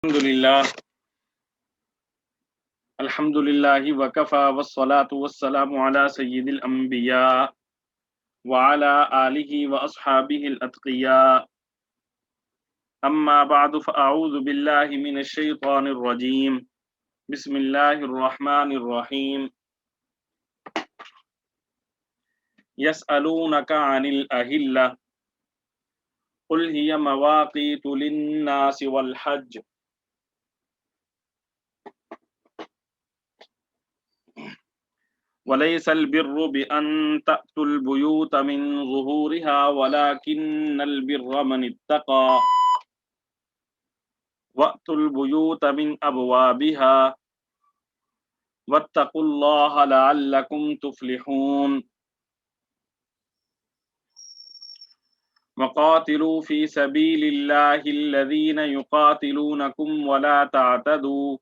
الحمد لله وكفى والصلاة والسلام على سيد الأنبياء وعلى آله وأصحابه الأتقياء أما بعد فأعوذ بالله من الشيطان الرجيم بسم الله الرحمن الرحيم يسألونك عن الأهلة قل هي مواقيت للناس والحج وليس البر بأن تأتوا البيوت من ظهورها ولكن البر من اتقى وأتوا البيوت من أبوابها واتقوا الله لعلكم تفلحون وقاتلوا في سبيل الله الذين يقاتلونكم ولا تعتدوا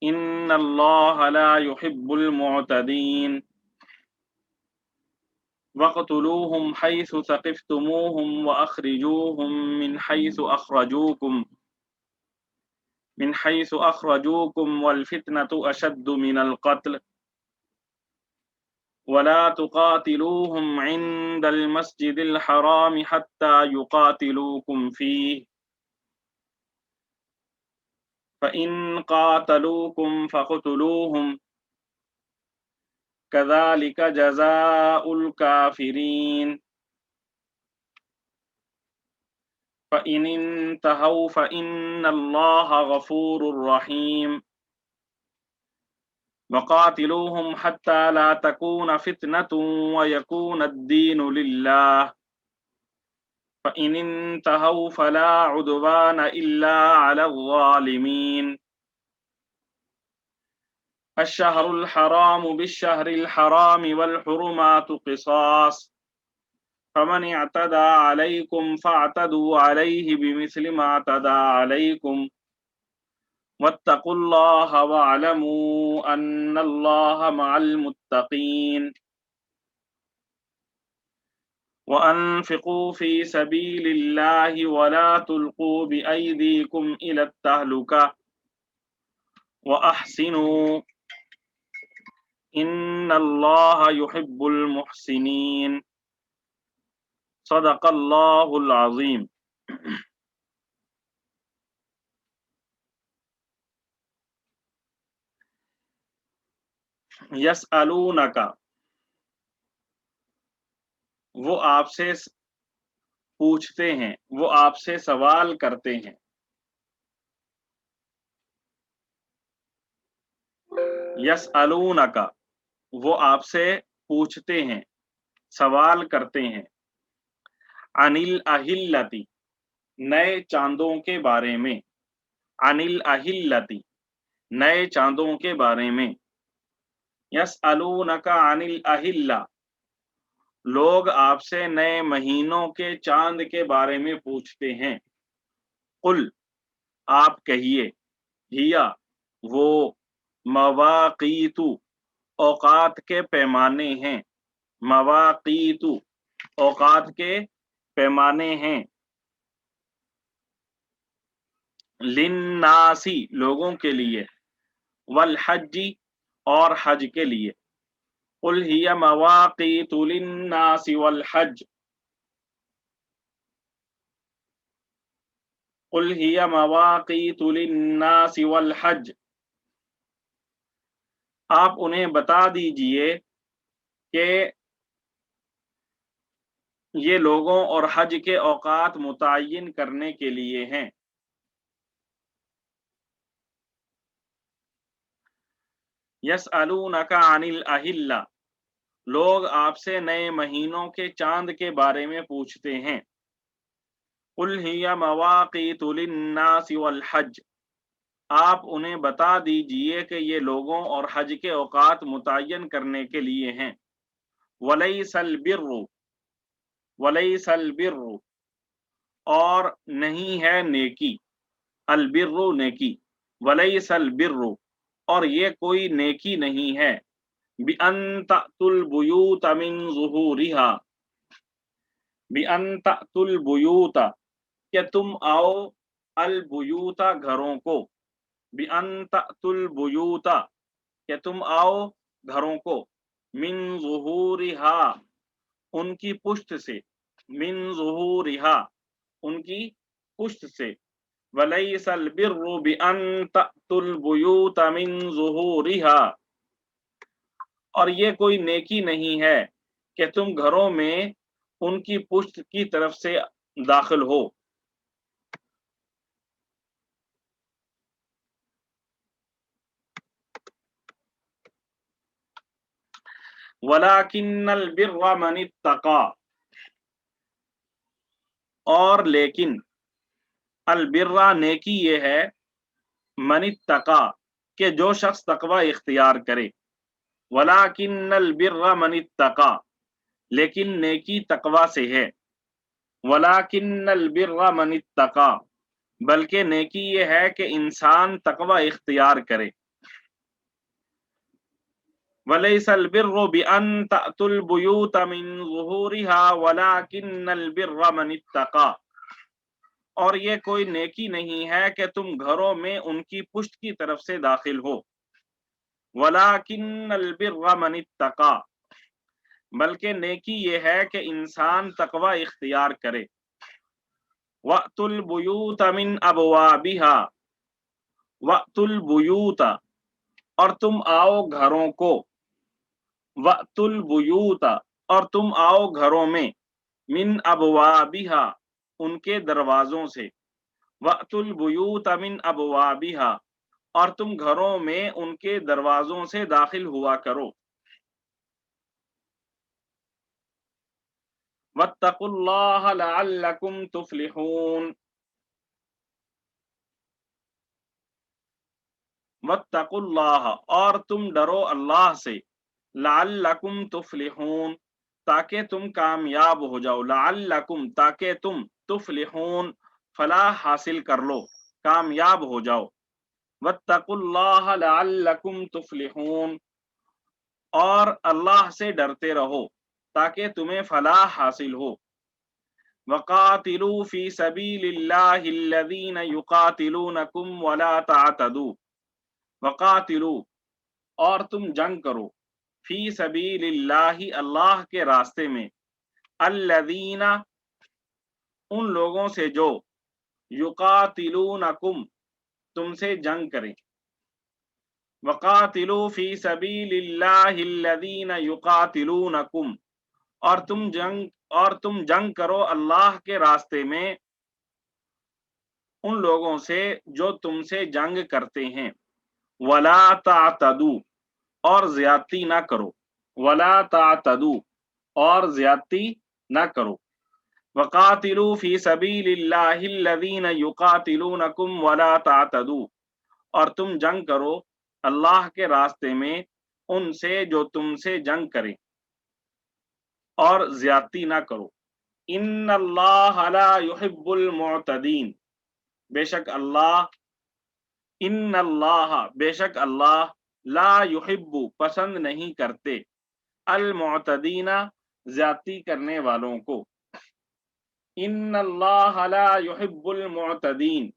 إن الله لا يحب المعتدين واقتلوهم حيث ثقفتموهم وأخرجوهم من حيث أخرجوكم والفتنة أشد من القتل ولا تقاتلوهم عند المسجد الحرام حتى يقاتلوكم فيه فإن قاتلوكم فاقتلوهم كذلك جزاء الكافرين فإن انتهوا فإن الله غفور رحيم وقاتلوهم حتى لا تكون فتنة ويكون الدين لله فإن انتهوا فلا عدوان إلا على الظالمين الشهر الحرام بالشهر الحرام والحرمات قصاص فمن اعتدى عليكم فاعتدوا عليه بمثل ما اعتدى عليكم واتقوا الله واعلموا أن الله مع المتقين وأنفقوا في سبيل الله ولا تلقوا بأيديكم إلى التهلكة وأحسنوا إن الله يحب المحسنين صدق الله العظيم. یسألونک، وہ آپ سے پوچھتے ہیں، وہ آپ سے سوال کرتے ہیں. یسألونک، وہ آپ سے پوچھتے ہیں، سوال کرتے ہیں. عن الاہلتی، نئے چاندوں کے بارے میں. عن الاہلتی، نئے چاندوں کے بارے میں. یسألونک عن الاہلہ، لوگ آپ سے نئے مہینوں کے چاند کے بارے میں پوچھتے ہیں. قل، آپ کہیے، ہیا، وہ، مواقیت، اوقات کے پیمانے ہیں. مواقیت، اوقات کے پیمانے ہیں. للناسی، لوگوں کے لیے. والحج، اور حج کے لیے. قل ہی مواقیت للناس والحج. قل ہی مواقیت للناس والحج. آپ انہیں بتا دیجئے کہ یہ لوگوں اور حج کے اوقات متعین کرنے کے لیے ہیں. یسألونک عن الاہلہ، لوگ آپ سے نئے مہینوں کے چاند کے بارے میں پوچھتے ہیں. قل ہی مواقیت للناس والحج، آپ انہیں بتا دیجئے کہ یہ لوگوں اور حج کے اوقات متعین کرنے کے لیے ہیں. ولیس البر، ولیس البر، اور نہیں ہے نیکی. البر، نیکی. ولیس البر، اور یہ کوئی نیکی نہیں ہے. بِأَن تَأْتُوا الْبُيُوتَ مِن ظُهُورِهَا، بِأَن تَأْتُوا الْبُيُوتَ، کہ تم آؤ البیوتا گھروں کو، بأن تأتوا البیوتا کہ تم آؤ گھروں کو، من ظہورہا ان کی پشت سے، من ظہورہا ان کی پشت سے، ولیس البر بأن تأتوا البیوت من ظہورہا اور یہ کوئی نیکی نہیں ہے کہ تم گھروں میں ان کی پشت کی طرف سے داخل ہو، ولیکن البر من اتقى اور لیکن البرہ نیکی یہ ہے، من اتقى کہ جو شخص تقوی اختیار کرے، ولیکن البر من اتقى لیکن نیکی تقوی سے ہے، ولیکن البر من اتقى بلکہ نیکی یہ ہے کہ انسان تقوی اختیار کرے، ولیس البر بأن تأتوا البیوت من ظہورها ولکن البر من اتقى اور یہ کوئی نیکی نہیں ہے کہ تم گھروں میں ان کی پشت کی طرف سے داخل ہو، ولکن البر من اتقى بلکہ نیکی یہ ہے کہ انسان تقوی اختیار کرے، وَأْتُوا الْبُيُوتَ مِنْ أَبْوَابِهَا وَأْتُوا الْبُيُوتَ اور تم آؤ گھروں کو، وَأْتُوا الْبُيُوتَ اور تم آؤ گھروں میں، من أَبْوَابِهَا ان کے دروازوں سے، وَأْتُوا الْبُيُوتَ مِنْ أَبْوَابِهَا اور تم گھروں میں ان کے دروازوں سے داخل ہوا کرو، وَاتَّقُوا اللَّهَ لَعَلَّكُمْ تُفْلِحُونَ وَاتَّقُوا اللَّهَ اور تم ڈرو اللہ سے، لَعَلَّكُمْ تُفْلِحُونَ تاکہ تم کامیاب ہو جاؤ، لَعَلَّكُمْ تاکہ تم، تفلحون فلاح حاصل کر لو، کامیاب ہو جاؤ، وَاتَّقُوا اللَّهَ لَعَلَّكُمْ تُفْلِحُونَ اور اللہ سے ڈرتے رہو تاکہ تمہیں فلاح حاصل ہو، وَقَاتِلُوا فِي سَبِيلِ اللَّهِ الَّذِينَ يُقَاتِلُونَكُمْ وَلَا تَعْتَدُوا وَقَاتِلُوا اور تم جنگ کرو، فی سبیل اللہ اللہ کے راستے میں، الذین ان لوگوں سے جو، یقاتلونکم تم سے جنگ کریں، وقاتلوا فی سبیل اللہ الذین یقاتلونکم اور تم جنگ کرو اللہ کے راستے میں ان لوگوں سے جو تم سے جنگ کرتے ہیں، ولا تعتدوا اور زیادتی نہ کرو، ولا تعتدوا اور زیادتی نہ کرو، وقاتلوا فی سبیل اللہ الذین یقاتلونکم ولا تعتدوا اور تم جنگ کرو اللہ کے راستے میں ان سے جو تم سے جنگ کریں اور زیادتی نہ کرو، ان اللہ لا یحب المعتدین بے شک اللہ، ان اللہ بے شک اللہ، لا یحب پسند نہیں کرتے، المعتدین زیادتی کرنے والوں کو، ان اللہ لا یحب المعتدین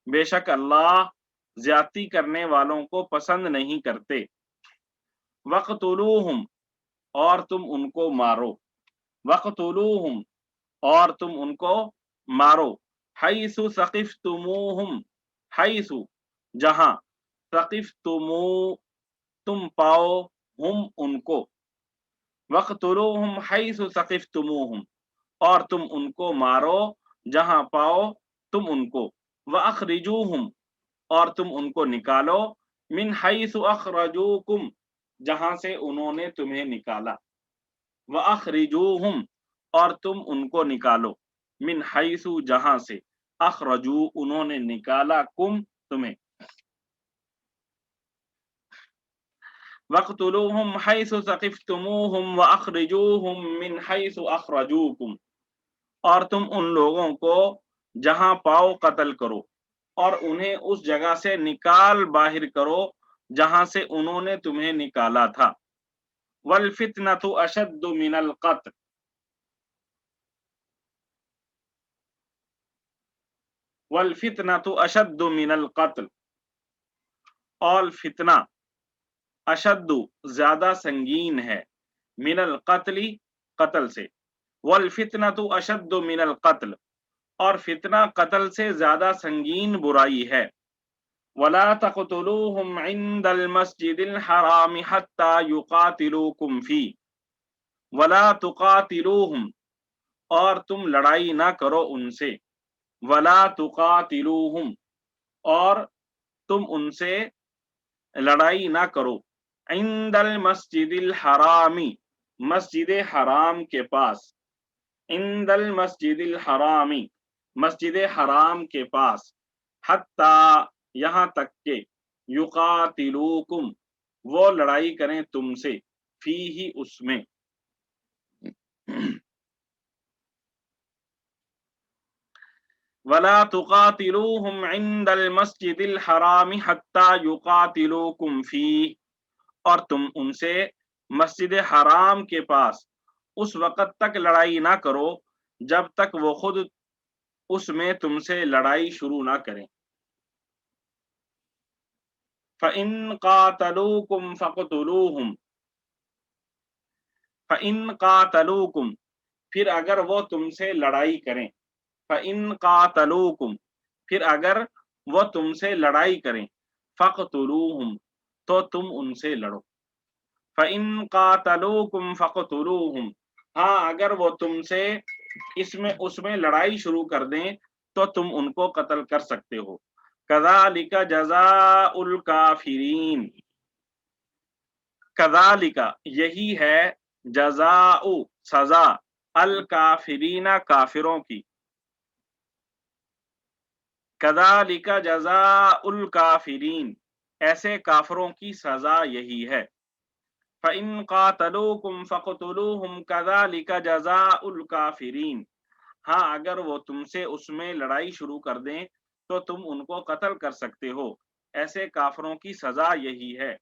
بے شک اللہ زیادتی کرنے والوں کو پسند نہیں کرتے، وقتلوہم اور تم ان کو مارو، وقتلوہم اور تم ان کو مارو، حیث ثقفتموہم حیث جہاں، ثقفتمو تم پاؤ، ہم ان کو، وقتلوہم حیث ثقفتموہم اور تم ان کو مارو جہاں پاؤ تم ان کو، واخرجوہم اور تم ان کو نکالو، من حیث اخرجوکم جہاں سے انہوں نے تمہیں نکالا، واخرجوہم اور تم ان کو نکالو، من حیث جہاں سے، اخرجو انہوں نے نکالا، کم تمہیں، وَاقْتُلُوهُمْ حَيْثُ ثَقِفْتُمُوهُمْ وَأَخْرِجُوهُمْ مِنْ حَيْثُ أَخْرَجُوكُمْ اور تم ان لوگوں کو جہاں پاؤ قتل کرو اور انہیں اس جگہ سے نکال باہر کرو جہاں سے انہوں نے تمہیں نکالا تھا، وَالْفِتْنَةُ أَشَدُّ مِنَ الْقَتْلِ والفتنۃ اشد من القتل، اور فتنہ اشد زیادہ سنگین ہے، من القتل قتل سے، والفتنۃ اشد من القتل، اور فتنہ قتل سے زیادہ سنگین برائی ہے۔ ولا تقتلوهم عند المسجد الحرام حتى يقاتلوكم فيه، ولا تقاتلوهم، اور تم لڑائی نہ کرو ان سے، ولا تقاتلوهم، اور تم ان سے لڑائی نہ کرو، عند المسجد الحرام، مسجد حرام کے پاس، عند المسجد الحرام، مسجد حرام کے پاس، حتی، یہاں تک کہ، یقاتلوکم، وہ لڑائی کریں تم سے، فیہ، اس میں، ولا تقاتلوهم عند المسجد الحرام حتى يقاتلوكم فيه، اور تم ان سے مسجد حرام کے پاس اس وقت تک لڑائی نہ کرو جب تک وہ خود اس میں تم سے لڑائی شروع نہ کریں۔ فَإِن قَاتَلُوكُمْ فَاقْتُلُوهُمْ، فَإِن قَاتَلُوكُمْ، پھر اگر وہ تم سے لڑائی کریں، فَإِن قَاتَلُوكُمْ، پھر اگر وہ تم سے لڑائی کریں، فَاقْتُلُوهُمْ، تو تم ان سے لڑو، فَإِن قَاتَلُوكُمْ فَاقْتُلُوهُمْ، ہاں اگر وہ تم سے اس میں لڑائی شروع کر دیں تو تم ان کو قتل کر سکتے ہو۔ کذالک جزاء الکافرین، کذالک، یہی ہے، جزاء، سزا، الکافرین، کافروں کی، کذالک جزاء الکافرین، ایسے کافروں کی سزا یہی ہے۔ فَإِن قَاتَلُوكُمْ فَاقْتُلُوهُمْ كَذَلِكَ جَزَاءُ الْكَافِرِينَ، ہاں اگر وہ تم سے اس میں لڑائی شروع کر دیں تو تم ان کو قتل کر سکتے ہو، ایسے کافروں کی سزا یہی ہے۔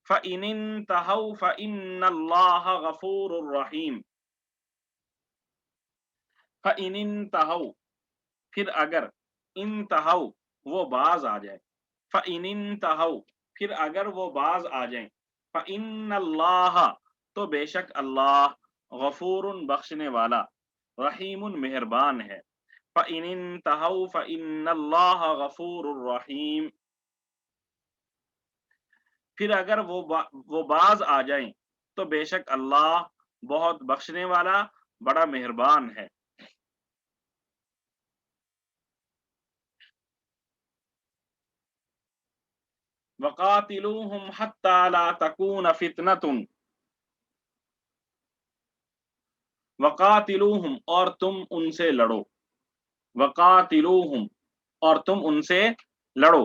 فَإِنِ انْتَهَوْا فَإِنَّ اللَّهَ غَفُورٌ رَحِيمٌ، فَإِنِ انْتَهَوْا، پھر اگر، انتہو، وہ باز آ جائے، فَإِنِ انْتَهَوْا، پھر اگر وہ باز آ جائیں، فَإِنَّ اللَّهَ، تو بے شک اللہ، غفور، بخشنے والا، رحیم، مہربان ہے۔ فَإِنِ انْتَهَوْا فَإِنَّ اللَّهَ غَفُورٌ رَحِيمٌ، پھر اگر وہ باز آ جائیں تو بے شک اللہ بہت بخشنے والا، بڑا مہربان ہے۔ وَقَاتِلُوهُمْ حَتَّى لَا تَكُونَ فِتْنَةٌ، وَقَاتِلُوهُمْ، اور تم ان سے لڑو، وَقَاتِلُوهُمْ، اور تم ان سے لڑو،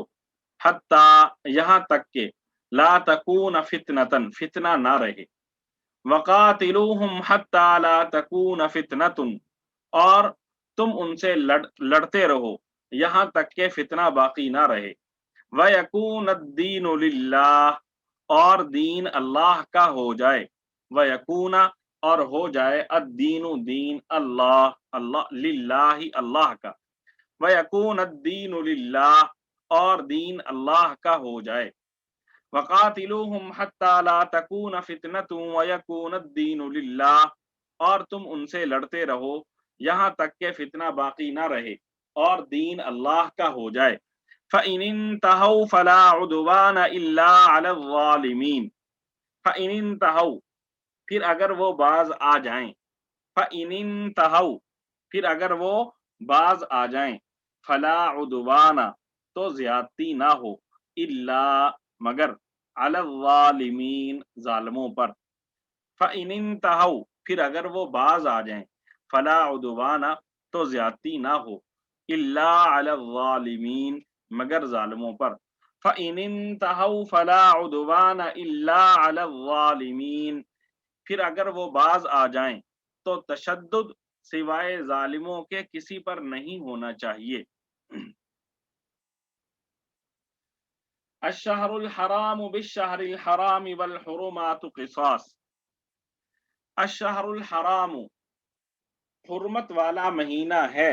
حَتَّى، یہاں تک کہ، لا تکون فتنةً، فتنہ نہ رہے، وَقَاتِلُوهُمْ حَتَّى لَا تَكُونَ فِتْنَةٌ، اور تم ان سے لڑتے رہو یہاں تک کہ فتنہ باقی نہ رہے، وَيَكُونَ الدِّينُ لِلَّهِ، اور دین اللہ کا ہو جائے، وَيَكُونَ، اور ہو جائے، الدین، دین، اللہ للہ، اللہ کا، وَيَكُونَ الدِّينُ لِلَّهِ، اور دین اللہ کا ہو جائے۔ وَقَاتِلُوهُمْ حَتَّى لَا تَكُونَ فِتْنَةٌ وَيَكُونَ الدِّينُ لِلَّهِ، اور تم ان سے لڑتے رہو یہاں تک کہ فتنہ باقی نہ رہے اور دین اللہ کا ہو جائے۔ فَإِنِ انْتَهَوْا فَلَا عُدْوَانَ إِلَّا عَلَى الظَّالِمِينَ، فَإِنِ انْتَهَوْا، پھر اگر وہ باز آ جائیں، فَإِنِ انْتَهَوْا، پھر اگر وہ باز آ جائیں، فَلَا عُدْوَانَ، تو زیادتی نہ ہو، إِلَّا، مگر، عَلَى الظَّالِمِينَ، ظالموں پر۔ فَإِنِ انْتَهَوْا، پھر اگر وہ باز آ جائیں، فَلَا عُدْوَانَ، تو زیادتی نہ ہو، إِلَّا عَلَى الظَّالِمِينَ، مگر ظالموں پر۔ فَإِنِ انْتَهَوْا فَلَا عُدْوَانَ إِلَّا عَلَى الظَّالِمِينَ، پھر اگر وہ باز آ جائیں تو تشدد سوائے ظالموں کے کسی پر نہیں ہونا چاہیے۔ الشہر الحرام بالشہر الحرام والحرمات قصاص، الشہر الحرام، حرمت والا مہینہ ہے،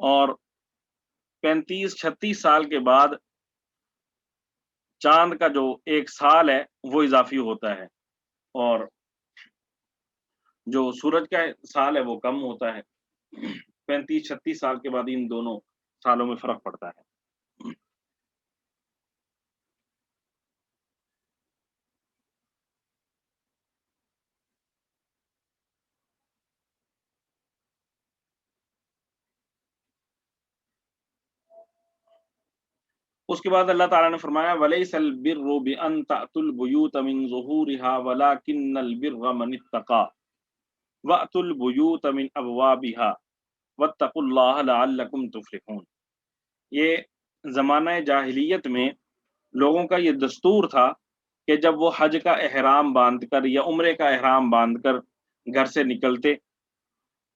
اور 35-36 سال کے بعد چاند کا جو ایک سال ہے وہ اضافی ہوتا ہے، اور جو سورج کا سال ہے وہ کم ہوتا ہے۔ 35-36 سال کے بعد ان دونوں سالوں میں فرق پڑتا ہے۔ اس کے بعد اللہ تعالیٰ نے فرمایا وَلَيْسَ الْبِرُّ بِأَن تَأْتُوا الْبُيُوتَ مِن ظُهُورِهَا وَلَكِنَّ الْبِرَّ مَنِ اتَّقَىٰ وَأْتُوا الْبُيُوتَ مِنْ أَبْوَابِهَا وَاتَّقُوا اللَّهَ لَعَلَّكُمْ تُفْلِحُونَ۔ یہ زمانہ جاہلیت میں لوگوں کا یہ دستور تھا کہ جب وہ حج کا احرام باندھ کر یا عمرے کا احرام باندھ کر گھر سے نکلتے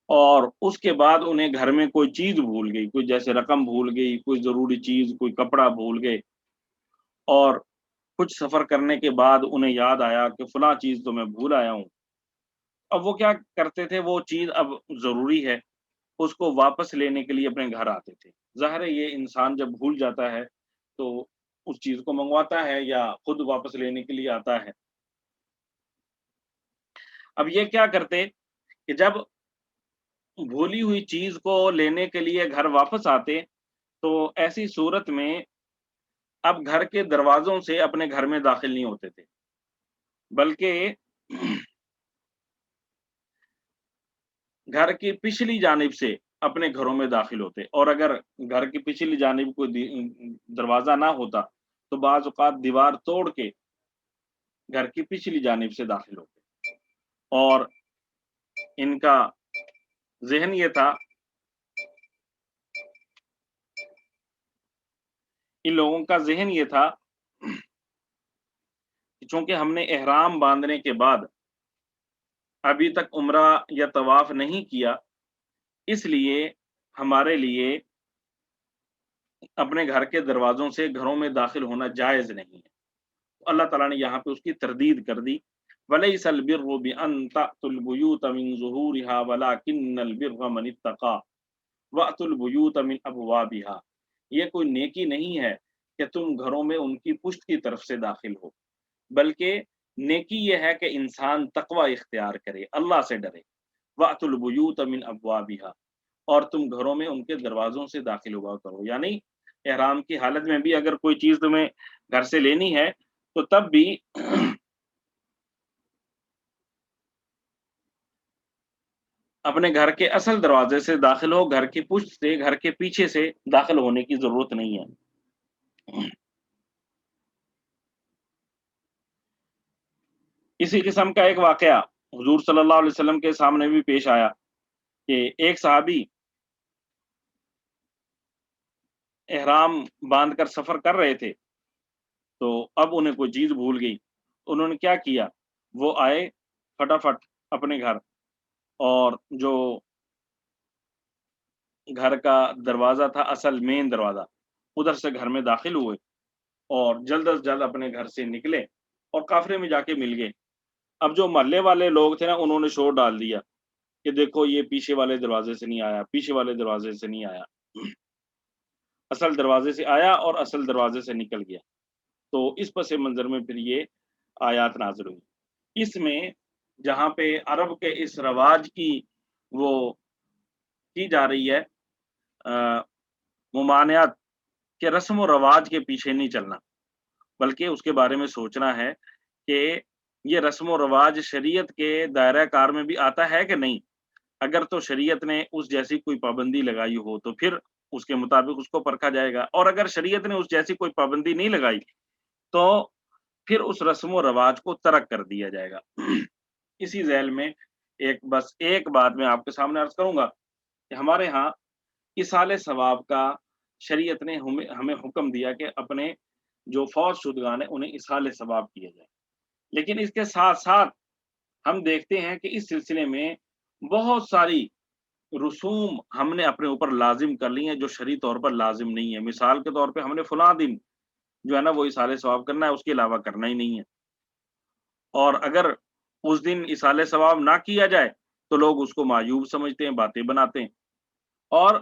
اور اس کے بعد انہیں گھر میں کوئی چیز بھول گئی، کوئی جیسے رقم بھول گئی، کوئی ضروری چیز، کوئی کپڑا بھول گئے، اور کچھ سفر کرنے کے بعد انہیں یاد آیا کہ فلاں چیز تو میں بھول آیا ہوں، اب وہ کیا کرتے تھے، وہ چیز اب ضروری ہے، اس کو واپس لینے کے لیے اپنے گھر آتے تھے۔ ظاہر ہے یہ انسان جب بھول جاتا ہے تو اس چیز کو منگواتا ہے یا خود واپس لینے کے لیے آتا ہے۔ اب یہ کیا کرتے کہ جب بھولی ہوئی چیز کو لینے کے لیے گھر واپس آتے تو ایسی صورت میں اب گھر کے دروازوں سے اپنے گھر میں داخل نہیں ہوتے تھے، بلکہ گھر کی پچھلی جانب سے اپنے گھروں میں داخل ہوتے، اور اگر گھر کی پچھلی جانب کوئی دروازہ نہ ہوتا تو بعض اوقات دیوار توڑ کے گھر کی پچھلی جانب سے داخل ہوتے، اور ان کا ذہن یہ تھا، ان لوگوں کا ذہن یہ تھا کہ چونکہ ہم نے احرام باندھنے کے بعد ابھی تک عمرہ یا طواف نہیں کیا، اس لیے ہمارے لیے اپنے گھر کے دروازوں سے گھروں میں داخل ہونا جائز نہیں ہے۔ اللہ تعالیٰ نے یہاں پہ اس کی تردید کر دی، وَلَيْسَ الْبِرُّ بِأَن تَأْتُوا الْبُيُوتَ مِن ظُهُورِهَا وَلَكِنَّ الْبِرَّ مَنِ اتَّقَىٰ وَأْتُوا الْبُيُوتَ مِنْ أَبْوَابِهَا۔ یہ کوئی نیکی نہیں ہے کہ تم گھروں میں ان کی پشت کی طرف سے داخل ہو، بلکہ نیکی یہ ہے کہ انسان تقوی اختیار کرے، اللہ سے ڈرے۔ وَأْتُوا الْبُيُوتَ مِنْ أَبْوَابِهَا، اور تم گھروں میں ان کے دروازوں سے داخل ہوا کرو، یعنی احرام کی حالت میں بھی اگر کوئی چیز تمہیں گھر سے لینی ہے تو تب بھی اپنے گھر کے اصل دروازے سے داخل ہو، گھر کی پشت سے، گھر کے پیچھے سے داخل ہونے کی ضرورت نہیں ہے۔ اسی قسم کا ایک واقعہ حضور صلی اللہ علیہ وسلم کے سامنے بھی پیش آیا کہ ایک صحابی احرام باندھ کر سفر کر رہے تھے، تو اب انہیں کوئی چیز بھول گئی، انہوں نے کیا کیا، وہ آئے فٹافٹ اپنے گھر، اور جو گھر کا دروازہ تھا، اصل مین دروازہ، ادھر سے گھر میں داخل ہوئے اور جلد از جلد اپنے گھر سے نکلے اور قافلے میں جا کے مل گئے۔ اب جو محلے والے لوگ تھے نا، انہوں نے شور ڈال دیا کہ دیکھو یہ پیچھے والے دروازے سے نہیں آیا، پیچھے والے دروازے سے نہیں آیا، اصل دروازے سے آیا اور اصل دروازے سے نکل گیا۔ تو اس پس منظر میں پھر یہ آیات نازل ہوئی۔ اس میں جہاں پہ عرب کے اس رواج کی وہ کی جا رہی ہے ممانعت، کہ رسم و رواج کے پیچھے نہیں چلنا، بلکہ اس کے بارے میں سوچنا ہے کہ یہ رسم و رواج شریعت کے دائرہ کار میں بھی آتا ہے کہ نہیں۔ اگر تو شریعت نے اس جیسی کوئی پابندی لگائی ہو تو پھر اس کے مطابق اس کو پرکھا جائے گا، اور اگر شریعت نے اس جیسی کوئی پابندی نہیں لگائی تو پھر اس رسم و رواج کو ترک کر دیا جائے گا۔ اسی ذیل میں بس ایک بات میں آپ کے سامنے عرض کروں گا کہ ہمارے ہاں ایصال ثواب کا شریعت نے ہمیں حکم دیا کہ اپنے جو فوت شدگان ہیں انہیں ایصال ثواب کیا جائے، لیکن اس کے ساتھ ساتھ ہم دیکھتے ہیں کہ اس سلسلے میں بہت ساری رسوم ہم نے اپنے اوپر لازم کر لی ہیں جو شرعی طور پر لازم نہیں ہے۔ مثال کے طور پہ ہم نے فلاں دن جو ہے نا وہ ایصال ثواب کرنا ہے، اس کے علاوہ کرنا ہی نہیں ہے، اور اگر اس دن ایصال ثواب نہ کیا جائے تو لوگ اس کو معیوب سمجھتے ہیں، باتیں بناتے ہیں۔ اور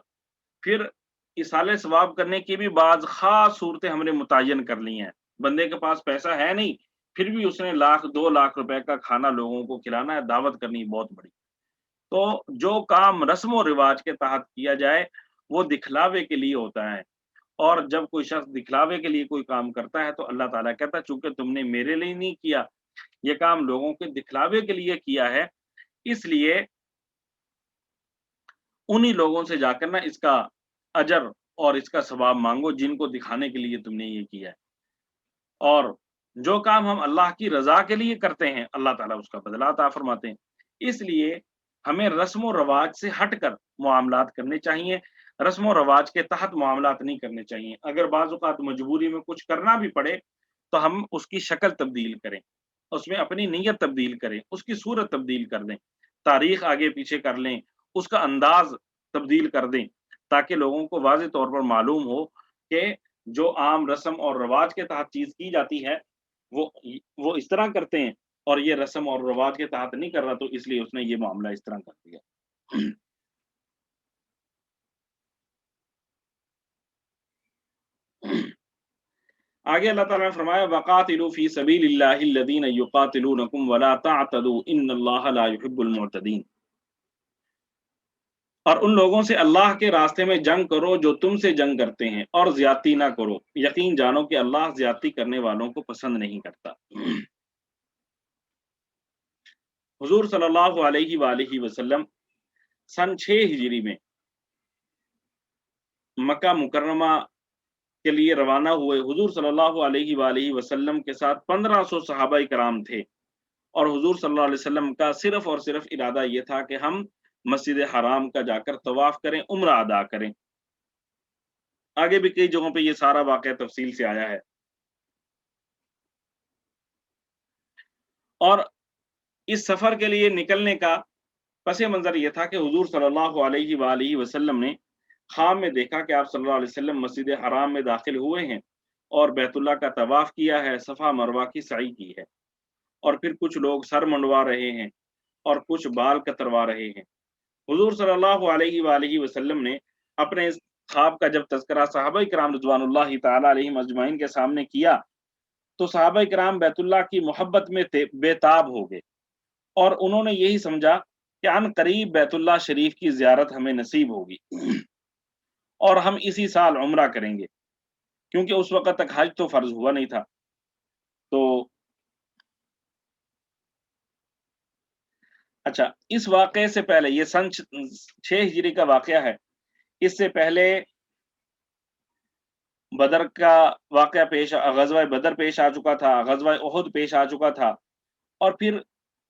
پھر اصالہ ثواب کرنے کی بھی بعض خاص صورتیں ہم نے متعین کر لی ہیں. بندے کے پاس پیسہ ہے نہیں، پھر بھی اس نے 1,00,000 2,00,000 روپے کا کھانا لوگوں کو کھلانا ہے، دعوت کرنی بہت بڑی. تو جو کام رسم و رواج کے تحت کیا جائے وہ دکھلاوے کے لیے ہوتا ہے. اور جب کوئی شخص دکھلاوے کے لیے کوئی کام کرتا ہے تو اللہ تعالیٰ کہتا ہے چونکہ تم نے میرے لیے نہیں کیا، یہ کام لوگوں کے دکھلاوے کے لیے کیا ہے، اس لیے انہی لوگوں سے جا کر نا اس کا اجر اور اس کا ثواب مانگو جن کو دکھانے کے لیے تم نے یہ کیا ہے. اور جو کام ہم اللہ کی رضا کے لیے کرتے ہیں اللہ تعالیٰ اس کا بدلہ عطا فرماتے ہیں. اس لیے ہمیں رسم و رواج سے ہٹ کر معاملات کرنے چاہیے، رسم و رواج کے تحت معاملات نہیں کرنے چاہیے. اگر بعض اوقات مجبوری میں کچھ کرنا بھی پڑے تو ہم اس کی شکل تبدیل کریں، اس میں اپنی نیت تبدیل کریں، اس کی صورت تبدیل کر دیں، تاریخ آگے پیچھے کر لیں، اس کا انداز تبدیل کر دیں، تاکہ لوگوں کو واضح طور پر معلوم ہو کہ جو عام رسم اور رواج کے تحت چیز کی جاتی ہے وہ وہ اس طرح کرتے ہیں، اور یہ رسم اور رواج کے تحت نہیں کر رہا تو اس لیے اس نے یہ معاملہ اس طرح کر دیا. آگے اللہ تعالیٰ نے فرمایا وَقَاتِلُوا فِي سَبِيلِ اللَّهِ الَّذِينَ يُقَاتِلُونَكُمْ وَلَا تَعْتَدُوا إِنَّ اللَّهَ لَا يُحِبُّ الْمُعْتَدِينَ. اور ان لوگوں سے اللہ کے راستے میں جنگ کرو جو تم سے جنگ کرتے ہیں، اور زیادتی نہ کرو، یقین جانو کہ اللہ زیادتی کرنے والوں کو پسند نہیں کرتا. حضور صلی اللہ علیہ وآلہ وسلم سن 6 ہجری میں مکہ مکرمہ کے لیے روانہ ہوئے. حضور صلی اللہ علیہ وآلہ وسلم کے ساتھ 1500 صحابہ کرام تھے، اور حضور صلی اللہ علیہ وسلم کا صرف اور صرف ارادہ یہ تھا کہ ہم مسجد حرام کا جا کر طواف کریں، عمرہ ادا کریں. آگے بھی کئی جگہوں پہ یہ سارا واقعہ تفصیل سے آیا ہے. اور اس سفر کے لیے نکلنے کا پس منظر یہ تھا کہ حضور صلی اللہ علیہ وآلہ وسلم نے خواب میں دیکھا کہ آپ صلی اللہ علیہ وسلم مسجد حرام میں داخل ہوئے ہیں اور بیت اللہ کا طواف کیا ہے، صفا مروہ کی سعی کی ہے، اور پھر کچھ لوگ سر منڈوا رہے ہیں اور کچھ بال کتروا رہے ہیں. حضور صلی اللہ علیہ وآلہ وسلم نے اپنے اس خواب کا جب تذکرہ صحابہ کرام رضوان اللہ تعالی علیہم اجمعین کے سامنے کیا تو صحابہ کرام بیت اللہ کی محبت میں بے تاب ہو گئے، اور انہوں نے یہی سمجھا کہ عن قریب بیت اللہ شریف کی زیارت ہمیں نصیب ہوگی اور ہم اسی سال عمرہ کریں گے، کیونکہ اس وقت تک حج تو فرض ہوا نہیں تھا. تو اچھا، اس واقعے سے پہلے، یہ سن 6 ہجری کا واقعہ ہے، اس سے پہلے بدر کا واقعہ غزوہ بدر پیش آ چکا تھا، غزوہ احد پیش آ چکا تھا، اور پھر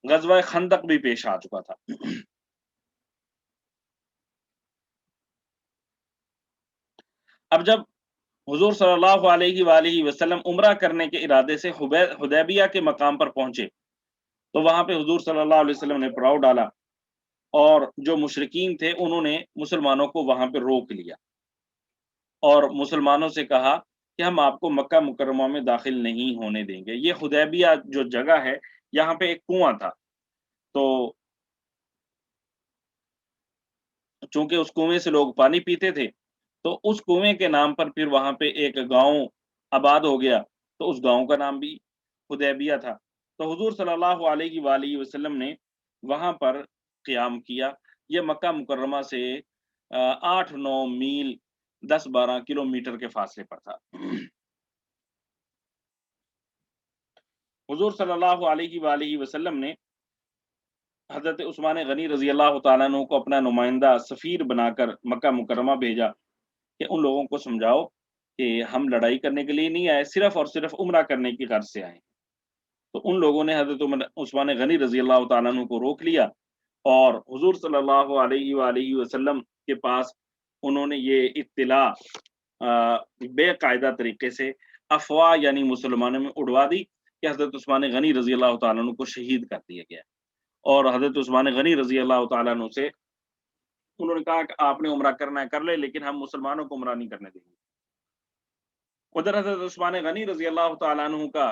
غزوہ خندق بھی پیش آ چکا تھا. اب جب حضور صلی اللہ علیہ وآلہ وسلم عمرہ کرنے کے ارادے سے حدیبیہ کے مقام پر پہنچے تو وہاں پہ حضور صلی اللہ علیہ وسلم نے پڑاؤ ڈالا، اور جو مشرکین تھے انہوں نے مسلمانوں کو وہاں پہ روک لیا اور مسلمانوں سے کہا کہ ہم آپ کو مکہ مکرمہ میں داخل نہیں ہونے دیں گے. یہ حدیبیہ جو جگہ ہے یہاں پہ ایک کنواں تھا، تو چونکہ اس کنویں سے لوگ پانی پیتے تھے تو اس کنویں کے نام پر پھر وہاں پہ ایک گاؤں آباد ہو گیا، تو اس گاؤں کا نام بھی حدیبیہ تھا. تو حضور صلی اللہ علیہ وآلہ وسلم نے وہاں پر قیام کیا. یہ مکہ مکرمہ سے 8-9 میل 10-12 کلومیٹر کے فاصلے پر تھا. حضور صلی اللہ علیہ وآلہ وسلم نے حضرت عثمان غنی رضی اللہ تعالیٰ عنہ کو اپنا نمائندہ سفیر بنا کر مکہ مکرمہ بھیجا کہ ان لوگوں کو سمجھاؤ کہ ہم لڑائی کرنے کے لیے نہیں آئے، صرف اور صرف عمرہ کرنے کی غرض سے آئے. تو ان لوگوں نے حضرت عثمان غنی رضی اللہ تعالیٰ عنہ کو روک لیا، اور حضور صلی اللہ علیہ وآلہ وسلم کے پاس انہوں نے یہ اطلاع بے قاعدہ طریقے سے افواہ یعنی مسلمانوں میں اڑوا دی کہ حضرت عثمان غنی رضی اللہ تعالیٰ عنہ کو شہید کر دیا گیا. اور حضرت عثمان غنی رضی اللہ تعالیٰ عنہ سے انہوں نے کہا کہ آپ نے عمرہ کرنا ہے کر لے، لیکن ہم مسلمانوں کو عمرہ نہیں کرنے دیں گے. ادھر حضرت عثمان غنی رضی اللہ تعالیٰ عنہ کا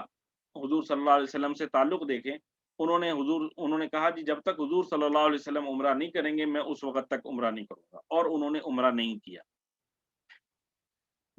حضور صلی اللہ علیہ وسلم سے تعلق دیکھیں، انہوں نے کہا جی جب تک حضور صلی اللہ علیہ وسلم عمرہ نہیں کریں گے میں اس وقت تک عمرہ نہیں کروں گا، اور انہوں نے عمرہ نہیں کیا.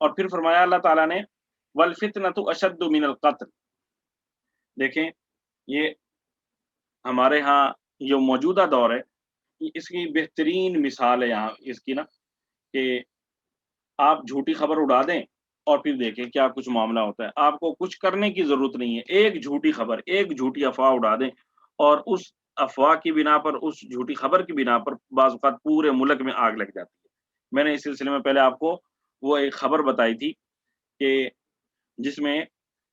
اور پھر فرمایا اللہ تعالیٰ نے والفتنۃ اشد من القتل. دیکھیں یہ ہمارے ہاں جو موجودہ دور ہے اس کی بہترین مثال ہے یہاں اس کی نا کہ آپ جھوٹی خبر اڑا دیں اور پھر دیکھیں کیا کچھ معاملہ ہوتا ہے. آپ کو کچھ کرنے کی ضرورت نہیں ہے، ایک جھوٹی خبر، ایک جھوٹی افواہ اڑا دیں اور اس افواہ کی بنا پر، اس جھوٹی خبر کی بنا پر بعض اوقات پورے ملک میں آگ لگ جاتی ہے. میں نے اس سلسلے میں پہلے آپ کو وہ ایک خبر بتائی تھی کہ جس میں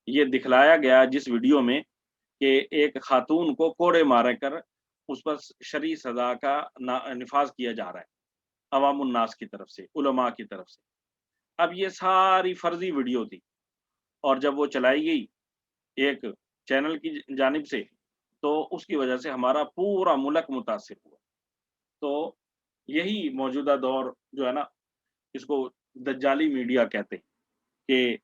یہ دکھلایا گیا جس ویڈیو میں کہ ایک خاتون کو کوڑے مار کر اس پر شرعی سزا کا نفاذ کیا جا رہا ہے عوام الناس کی طرف سے، علماء کی طرف سے. اب یہ ساری فرضی ویڈیو تھی اور جب وہ چلائی گئی ایک چینل کی جانب سے تو اس کی وجہ سے ہمارا پورا ملک متاثر ہوا. تو یہی موجودہ دور جو ہے نا اس کو دجالی میڈیا کہتے ہیں کہ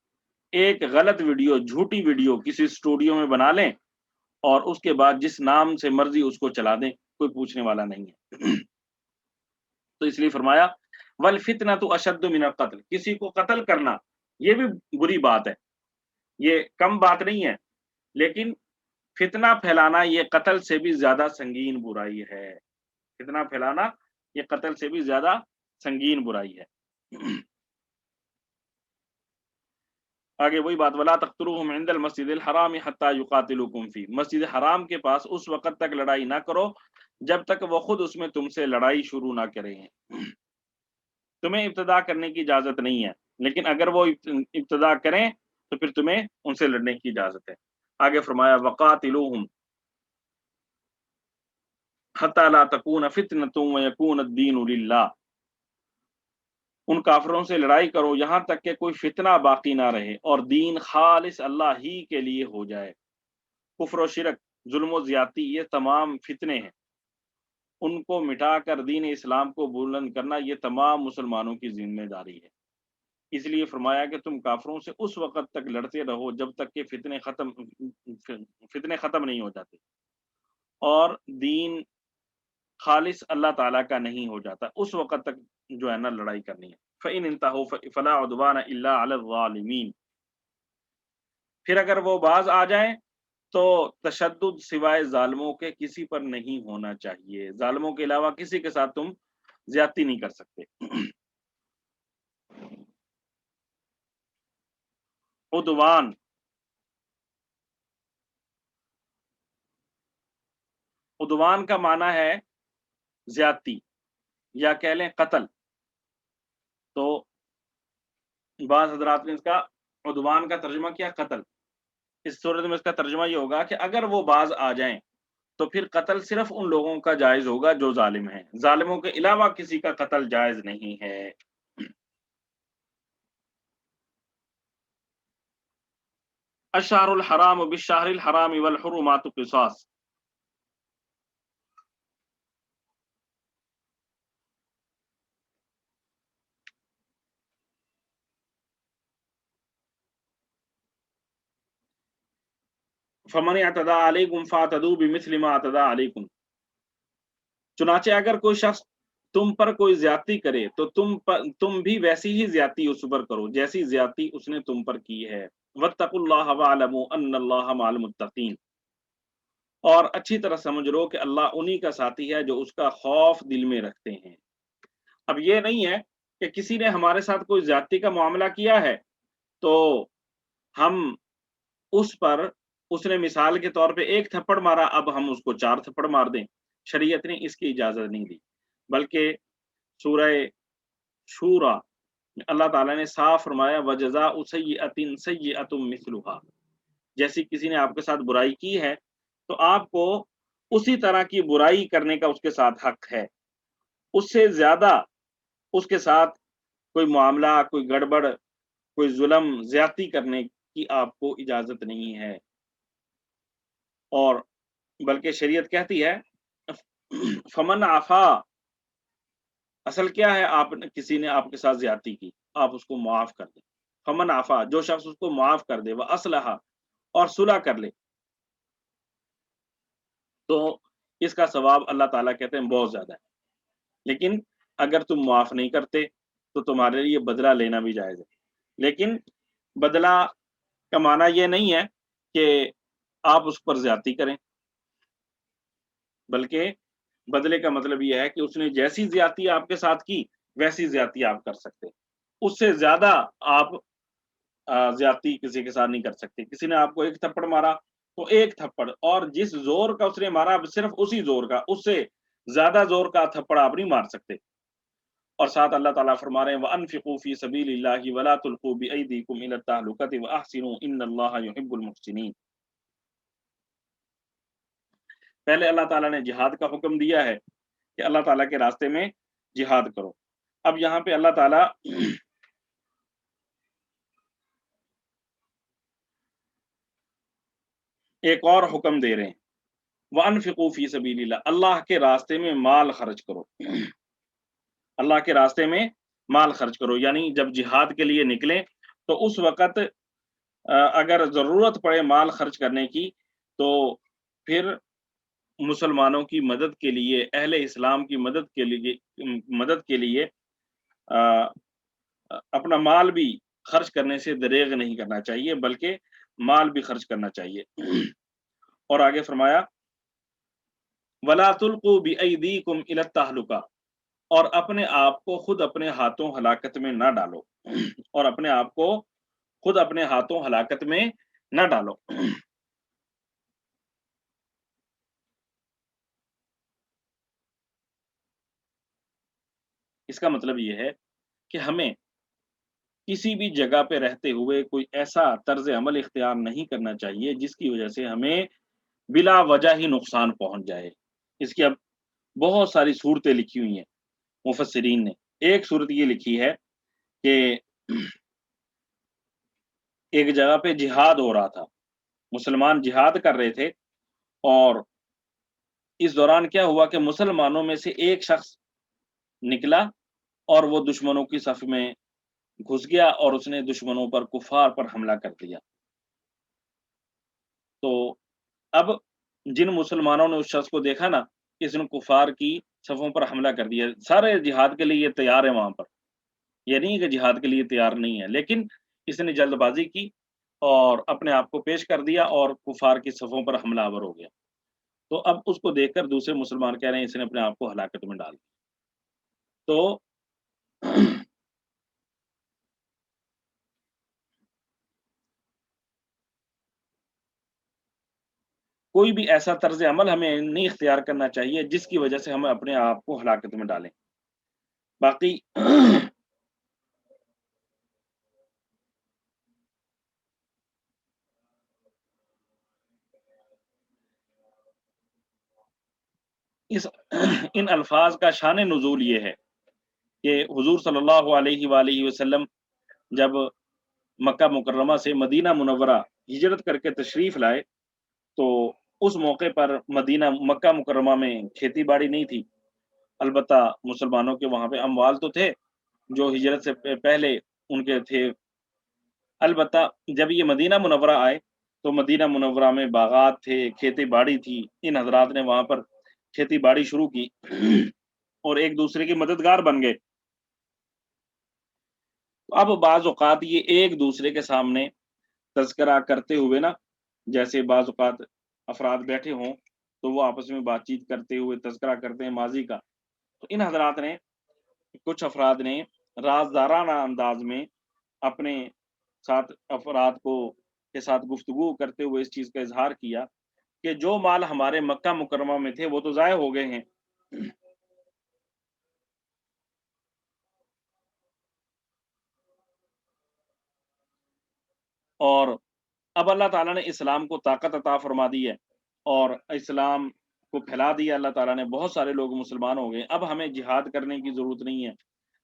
ایک غلط ویڈیو، جھوٹی ویڈیو کسی اسٹوڈیو میں بنا لیں اور اس کے بعد جس نام سے مرضی اس کو چلا دیں، کوئی پوچھنے والا نہیں ہے. تو اس لیے فرمایا والفتنۃ اشد من القتل، کسی کو قتل کرنا یہ بھی بری بات ہے، یہ کم بات نہیں ہے، لیکن فتنہ پھیلانا یہ قتل سے بھی زیادہ سنگین برائی ہے. فتنہ پھیلانا یہ قتل سے بھی زیادہ سنگین برائی ہے. آگے وہی بات ولا تقتلوهم عند المسجد الحرام حتى يقاتلوكم فيه، مسجد حرام کے پاس اس وقت تک لڑائی نہ کرو جب تک وہ خود اس میں تم سے لڑائی شروع نہ کریں. تمہیں ابتدا کرنے کی اجازت نہیں ہے، لیکن اگر وہ ابتدا کریں تو پھر تمہیں ان سے لڑنے کی اجازت ہے. آگے فرمایا وقاتلوهم حتى لا تكون فتنة ويكون الدين لله، ان کافروں سے لڑائی کرو یہاں تک کہ کوئی فتنہ باقی نہ رہے اور دین خالص اللہ ہی کے لیے ہو جائے. کفر و شرک، ظلم و زیادتی یہ تمام فتنے ہیں، ان کو مٹا کر دین اسلام کو بلند کرنا یہ تمام مسلمانوں کی ذمہ داری ہے. اس لیے فرمایا کہ تم کافروں سے اس وقت تک لڑتے رہو جب تک کہ فتنے ختم نہیں ہو جاتے اور دین خالص اللہ تعالیٰ کا نہیں ہو جاتا، اس وقت تک جو ہے نا لڑائی کرنی ہے. فَإِنِ انْتَهُوا فَلَا عُدْوَانَ إِلَّا عَلَى الظَّالِمِينَ، پھر اگر وہ باز آ جائیں تو تشدد سوائے ظالموں کے کسی پر نہیں ہونا چاہیے، ظالموں کے علاوہ کسی کے ساتھ تم زیادتی نہیں کر سکتے. عدوان، عدوان کا معنی ہے زیادتی یا کہہ لیں قتل. تو بعض حضرات نے اس کا عدوان کا ترجمہ کیا قتل. اس صورت میں اس کا ترجمہ یہ ہوگا کہ اگر وہ باز آ جائیں تو پھر قتل صرف ان لوگوں کا جائز ہوگا جو ظالم ہیں، ظالموں کے علاوہ کسی کا قتل جائز نہیں ہے. الشہر الحرام بالشہر الحرام والحرمات قصاص، فمن اعتدى علیکم فاعتدوا بمثل ما اعتدى علیکم، چنانچہ اگر کوئی شخص تم پر کوئی زیادتی کرے تو تم بھی ویسی ہی زیادتی اس پر کرو جیسی زیادتی اس نے تم پر کی ہے. واتقوا اللہ واعلموا ان اللہ مع المتقین، اور اچھی طرح سمجھ لو کہ اللہ انہی کا ساتھی ہے جو اس کا خوف دل میں رکھتے ہیں. اب یہ نہیں ہے کہ کسی نے ہمارے ساتھ کوئی زیادتی کا معاملہ کیا ہے تو ہم اس پر، اس نے مثال کے طور پہ ایک تھپڑ مارا، اب ہم اس کو 4 تھپڑ مار دیں. شریعت نے اس کی اجازت نہیں دی، بلکہ سورہ شورا اللہ تعالیٰ نے صاف فرمایا وَجَزَاءُ سَیِّئَةٍ سَیِّئَةٌ مِثْلُهَا، جیسی کسی نے آپ کے ساتھ برائی کی ہے تو آپ کو اسی طرح کی برائی کرنے کا اس کے ساتھ حق ہے، اس سے زیادہ اس کے ساتھ کوئی معاملہ، کوئی گڑبڑ، کوئی ظلم، زیادتی کرنے کی آپ کو اجازت نہیں ہے. اور بلکہ شریعت کہتی ہے فمن عفا، اصل کیا ہے، کسی نے آپ کے ساتھ زیادتی کی، آپ اس کو معاف کر دیں. فمن عفا، جو شخص اس کو معاف کر دے، وہ اصلح، اور صلح کر لے، تو اس کا ثواب اللہ تعالیٰ کہتے ہیں بہت زیادہ ہے. لیکن اگر تم معاف نہیں کرتے تو تمہارے لیے بدلہ لینا بھی جائز ہے. لیکن بدلہ کا معنی یہ نہیں ہے کہ آپ اس پر زیادتی کریں، بلکہ بدلے کا مطلب یہ ہے کہ اس نے جیسی زیادتی آپ کے ساتھ کی ویسی زیادتی آپ کر سکتے، اس سے زیادہ آپ زیادتی کسی کے ساتھ نہیں کر سکتے۔ کسی نے آپ کو ایک تھپڑ مارا تو ایک تھپڑ، اور جس زور کا اس نے مارا صرف اسی زور کا، اس سے زیادہ زور کا تھپڑ آپ نہیں مار سکتے۔ اور ساتھ اللہ تعالیٰ فرما رہے ہیں وَأَنفِقُوا فِي سَبِيلِ اللَّهِ وَلَا تُلْقُوا بِأَيْدِيكُمْ إِلَى التَّهْلُكَةِ وَأَحْسِنُوا إِنَّ اللَّهَ يُحِبُّ الْمُحْسِنِينَ۔ پہلے اللہ تعالیٰ نے جہاد کا حکم دیا ہے کہ اللہ تعالیٰ کے راستے میں جہاد کرو۔ اب یہاں پہ اللہ تعالیٰ ایک اور حکم دے رہے ہیں، وَأَنفِقُوا فِي سَبِيلِ اللَّهِ، اللہ کے راستے میں مال خرچ کرو، اللہ کے راستے میں مال خرچ کرو، یعنی جب جہاد کے لیے نکلیں تو اس وقت اگر ضرورت پڑے مال خرچ کرنے کی تو پھر مسلمانوں کی مدد کے لیے، اہل اسلام کی مدد کے لیے اپنا مال بھی خرچ کرنے سے دریغ نہیں کرنا چاہیے، بلکہ مال بھی خرچ کرنا چاہیے۔ اور آگے فرمایا وَلَا تُلْقُوا بِأَيْدِيكُمْ إِلَى التَّهْلُكَةِ، اور اپنے آپ کو خود اپنے ہاتھوں ہلاکت میں نہ ڈالو، اور اپنے آپ کو خود اپنے ہاتھوں ہلاکت میں نہ ڈالو۔ اس کا مطلب یہ ہے کہ ہمیں کسی بھی جگہ پہ رہتے ہوئے کوئی ایسا طرز عمل اختیار نہیں کرنا چاہیے جس کی وجہ سے ہمیں بلا وجہ ہی نقصان پہنچ جائے۔ اس کی اب بہت ساری صورتیں لکھی ہوئی ہیں مفسرین نے۔ ایک صورت یہ لکھی ہے کہ ایک جگہ پہ جہاد ہو رہا تھا، مسلمان جہاد کر رہے تھے، اور اس دوران کیا ہوا کہ مسلمانوں میں سے ایک شخص نکلا اور وہ دشمنوں کی صف میں گھس گیا اور اس نے دشمنوں پر، کفار پر حملہ کر دیا۔ تو اب جن مسلمانوں نے اس شخص کو دیکھا نا، اس نے کفار کی صفوں پر حملہ کر دیا، سارے جہاد کے لیے تیار ہیں وہاں پر، یہ نہیں کہ جہاد کے لیے تیار نہیں ہے، لیکن اس نے جلد بازی کی اور اپنے آپ کو پیش کر دیا اور کفار کی صفوں پر حملہ آور ہو گیا۔ تو اب اس کو دیکھ کر دوسرے مسلمان کہہ رہے ہیں اس نے اپنے آپ کو ہلاکت میں ڈال دیا۔ تو کوئی بھی ایسا طرز عمل ہمیں نہیں اختیار کرنا چاہیے جس کی وجہ سے ہم اپنے آپ کو ہلاکت میں ڈالیں۔ باقی ان الفاظ کا شان نزول یہ ہے کہ حضور صلی اللہ علیہ وآلہ وسلم جب مکہ مکرمہ سے مدینہ منورہ ہجرت کر کے تشریف لائے تو اس موقع پر مکہ مکرمہ میں کھیتی باڑی نہیں تھی، البتہ مسلمانوں کے وہاں پہ اموال تو تھے جو ہجرت سے پہلے ان کے تھے۔ البتہ جب یہ مدینہ منورہ آئے تو مدینہ منورہ میں باغات تھے، کھیتی باڑی تھی، ان حضرات نے وہاں پر کھیتی باڑی شروع کی اور ایک دوسرے کے مددگار بن گئے۔ اب بعض اوقات یہ ایک دوسرے کے سامنے تذکرہ کرتے ہوئے نا، جیسے بعض اوقات افراد بیٹھے ہوں تو وہ آپس میں بات چیت کرتے ہوئے تذکرہ کرتے ہیں ماضی کا، تو ان حضرات نے، کچھ افراد نے رازدارانہ انداز میں اپنے ساتھ افراد کے ساتھ گفتگو کرتے ہوئے اس چیز کا اظہار کیا کہ جو مال ہمارے مکہ مکرمہ میں تھے وہ تو ضائع ہو گئے ہیں، اور اب اللہ تعالیٰ نے اسلام کو طاقت عطا فرما دی ہے اور اسلام کو پھیلا دیا اللہ تعالیٰ نے، بہت سارے لوگ مسلمان ہو گئے۔ اب ہمیں جہاد کرنے کی ضرورت نہیں ہے،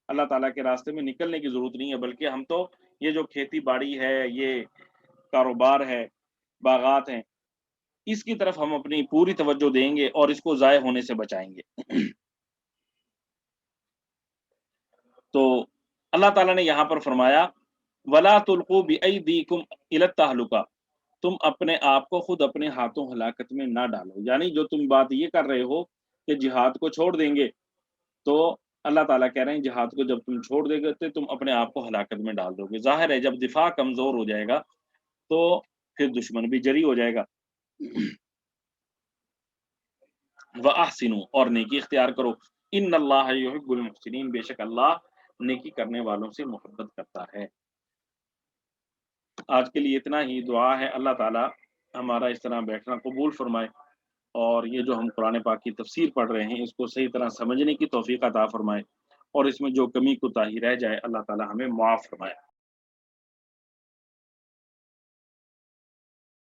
اللہ تعالیٰ کے راستے میں نکلنے کی ضرورت نہیں ہے، بلکہ ہم تو یہ جو کھیتی باڑی ہے، یہ کاروبار ہے، باغات ہیں، اس کی طرف ہم اپنی پوری توجہ دیں گے اور اس کو ضائع ہونے سے بچائیں گے۔ تو اللہ تعالیٰ نے یہاں پر فرمایا وَلَا تُلْقُوا بِأَيْدِيكُمْ إِلَى التَّهْلُكَةِ، تم اپنے آپ کو خود اپنے ہاتھوں ہلاکت میں نہ ڈالو، یعنی جو تم بات یہ کر رہے ہو کہ جہاد کو چھوڑ دیں گے تو اللہ تعالیٰ کہہ رہے ہیں جہاد کو جب تم چھوڑ دے گے تو تم اپنے آپ کو ہلاکت میں ڈال دو گے۔ ظاہر ہے جب دفاع کمزور ہو جائے گا تو پھر دشمن بھی جری ہو جائے گا۔ وَأَحْسِنُوا اور نیکی اختیار کرو، ان اللہ یحب المحسنین بے شک اللہ نیکی کرنے والوں سے محبت کرتا ہے۔ آج کے لیے اتنا ہی، دعا ہے اللہ تعالیٰ ہمارا اس طرح بیٹھنا قبول فرمائے، اور یہ جو ہم قرآن پاک کی تفسیر پڑھ رہے ہیں اس کو صحیح طرح سمجھنے کی توفیق عطا فرمائے، اور اس میں جو کمی کوتاہی رہ جائے اللہ تعالیٰ ہمیں معاف فرمائے۔